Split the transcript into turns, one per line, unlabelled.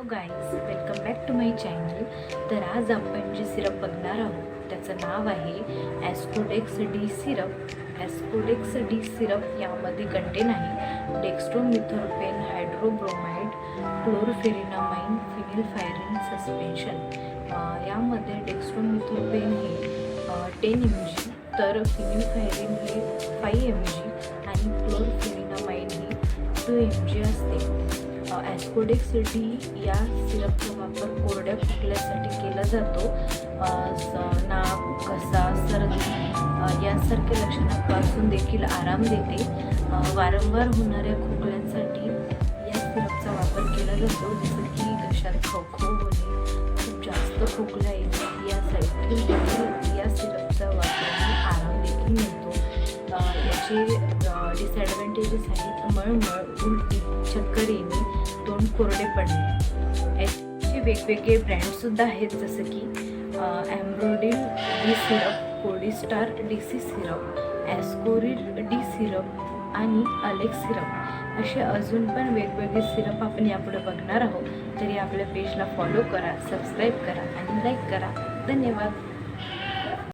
Hello guys, welcome back to my channel. तर आज आपण जे सिरप बघणार आहोत त्याचं नाव आहे ॲस्कोडेक्स डी सिरप. ॲस्कोडेक्स डी सिरप यामध्ये कंटेन आहे डेक्स्ट्रोमिथोर्पेन हायड्रोब्रोमाइड क्लोरफेरिनामाइन फिनिलफायरिन सस्पेन्शन. यामध्ये डेक्स्ट्रोमिथोर्पेन हे 10 mg, तर फिनिलफायरिन हे 5 mg आणि क्लोरफेरिनामाइन हे 2 mg असते. ॲस्कोडेक्स डी या सिरपचा वापर कोरड्या खोकल्यासाठी केला जातो. नाक, घसा, सर्दी यासारख्या लक्षणांपासून देखील आराम देते. वारंवार होणाऱ्या खोकल्यांसाठी या सिरपचा वापर केला जातो, जसं की घशात खवखव होणे, खूप जास्त खोकला येणे यासाठी देखील या सिरपचा वापराने आराम देखील मिळतो. याचे डिसॲडव्हान्टेजेस आहेत मळमळ, उलटी, चक्कर येणे, तोंड कोरडे पडणे. याचे वेगवेगळे ब्रँडसुद्धा आहेत, जसं की Ambrodil D syrup, Codistar DC syrup, Ascoril D syrup आणि अलेक्स सिरप असे अजून पण वेगवेगळे सिरप आपण यापुढे बघणार आहोत. तरी आपल्या पेजला फॉलो करा, सबस्क्राईब करा आणि लाईक करा. धन्यवाद.